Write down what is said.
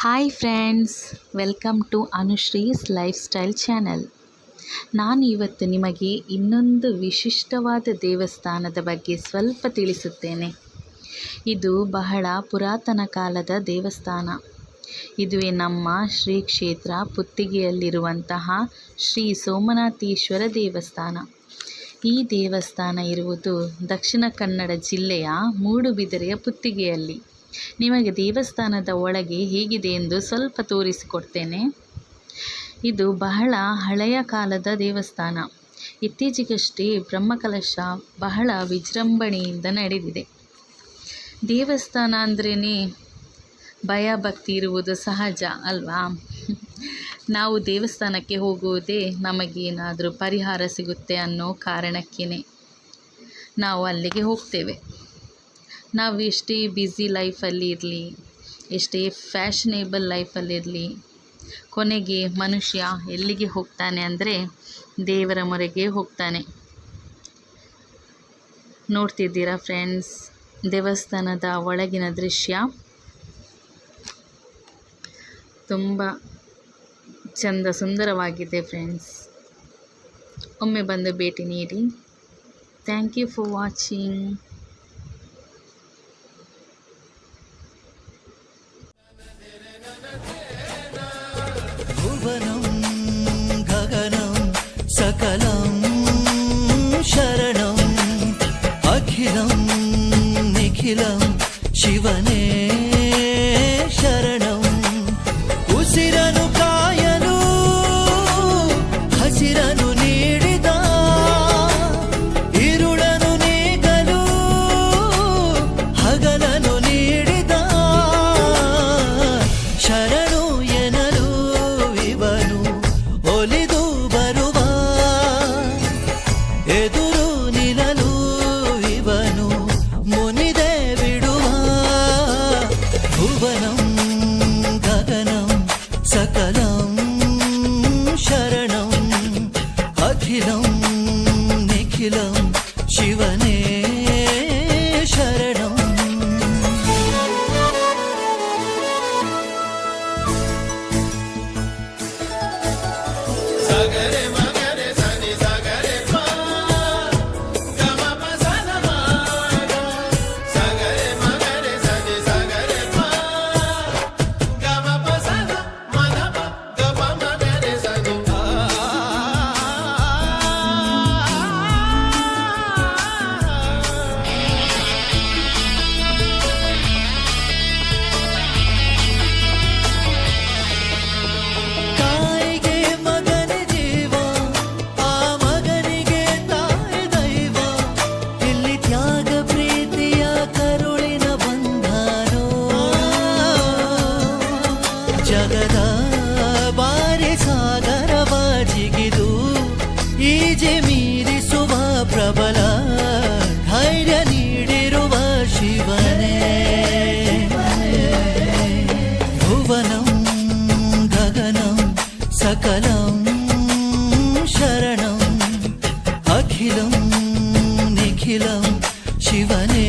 Hi friends, welcome to Anushree's lifestyle channel. ನಾನು ಇವತ್ತು ನಿಮಗೆ ಇನ್ನೊಂದು ವಿಶಿಷ್ಟವಾದ ದೇವಸ್ಥಾನದ ಬಗ್ಗೆ ಸ್ವಲ್ಪ ತಿಳಿಸುತ್ತೇನೆ. ಇದು ಬಹಳ ಪುರಾತನ ಕಾಲದ ದೇವಸ್ಥಾನ. ಇದುವೇ ನಮ್ಮ ಶ್ರೀ ಕ್ಷೇತ್ರ ಪುತ್ತಿಗೆಯಲ್ಲಿರುವಂತಹ ಶ್ರೀ ಸೋಮನಾಥೇಶ್ವರ ದೇವಸ್ಥಾನ. ಈ ದೇವಸ್ಥಾನ ಇರುವುದು ದಕ್ಷಿಣ ಕನ್ನಡ ಜಿಲ್ಲೆಯ ಮೂಡುಬಿದಿರೆಯ ಪುತ್ತಿಗೆಯಲ್ಲಿ. ನಿಮಗೆ ದೇವಸ್ಥಾನದ ಒಳಗೆ ಹೇಗಿದೆ ಎಂದು ಸ್ವಲ್ಪ ತೋರಿಸಿಕೊಡ್ತೇನೆ. ಇದು ಬಹಳ ಹಳೆಯ ಕಾಲದ ದೇವಸ್ಥಾನ. ಇತ್ತೀಚೆಗಷ್ಟೇ ಬ್ರಹ್ಮಕಲಶ ಬಹಳ ವಿಜೃಂಭಣೆಯಿಂದ ನಡೆದಿದೆ. ದೇವಸ್ಥಾನ ಅಂದ್ರೇ ಭಯ ಭಕ್ತಿ ಇರುವುದು ಸಹಜ ಅಲ್ವಾ? ನಾವು ದೇವಸ್ಥಾನಕ್ಕೆ ಹೋಗುವುದೇ ನಮಗೇನಾದರೂ ಪರಿಹಾರ ಸಿಗುತ್ತೆ ಅನ್ನೋ ಕಾರಣಕ್ಕೇ ನಾವು ಅಲ್ಲಿಗೆ ಹೋಗ್ತೇವೆ. ನಾವು ಎಷ್ಟೇ ಬ್ಯುಸಿ ಲೈಫಲ್ಲಿ ಇರಲಿ, ಎಷ್ಟೇ ಫ್ಯಾಷನೇಬಲ್ ಲೈಫಲ್ಲಿರಲಿ, ಕೊನೆಗೆ ಮನುಷ್ಯ ಎಲ್ಲಿಗೆ ಹೋಗ್ತಾನೆ ಅಂದರೆ ದೇವರ ಮೊರೆಗೆ ಹೋಗ್ತಾನೆ. ನೋಡ್ತಿದ್ದೀರಾ ಫ್ರೆಂಡ್ಸ್, ದೇವಸ್ಥಾನದ ಒಳಗಿನ ದೃಶ್ಯ ತುಂಬ ಚಂದ ಸುಂದರವಾಗಿದೆ ಫ್ರೆಂಡ್ಸ್. ಒಮ್ಮೆ ಬಂದು ಭೇಟಿ ನೀಡಿ. Thank you for watching. ಭುವನಂ ಗಗನಂ ಸಕಲಂ ಶರಣಂ ಅಖಿಲಂ ನಿಖಿಲಂ ಶಿವನೇ ಶರಣಂ. ಉಸಿರನು ಕಾಯಲು ಹಸಿರನು ನೀಡಿದ, ಇರುಳನು ನೀಗಲು ಹಗಲನು ನೀಡಿದ, ಶರಣು ಎನಲು ಇವನು ಒಲಿದು ಬರುವ, ಎದುರು ನಿಲ್ಲಲು ಇವನು ಮುನಿದೆ ಬಿಡುವ. ಭುವನಂ ಗಗನಂ ಸಕಲಂ ಶರಣಂ ಅಖಿಲಂ ನಿಖಿಲಂ ಶಿವನೇ ಶರಣಂ. ಸಗರೆ ಮಗರೆ ಸನಿ ಸಗರೆ ಪಾ ಗಮ ಪಸನ ಮಾಗ. ಸಗರೆ ಮಗರೆ ಸನಿ ಸಗರೆ ಪಾ ಗಮ ಪಸನ ಮನಪ ಗಮ ಮಗರೆ ಸನಿ ಪಾ. ತಾಯಿಗೆ ಮಗನ ಜೀವ, ಆ ಮಗನಿಗೆ ತಾಯಿ ದೈವ. ಇಲ್ಲಿ ತ್ಯಾಗ ಪ್ರೀತಿಯ ಕರುಳಿನ ಬಂಧನೋ. ಜಗದ ಬಾರಿ ಸಾಗರವ ಜಿಗಿದು ಈಜೆ ಮೀರಿಸುವ ಪ್ರಬಲ ಧೈರ್ಯ ನೀಡಿರುವ ಶಿವನೇ. ಭುವನಂ ಗಗನಂ ಸಕಲಂ ಶರಣಂ ಅಖಿಲಂ ನಿಖಿಲಂ ಶಿವನೇ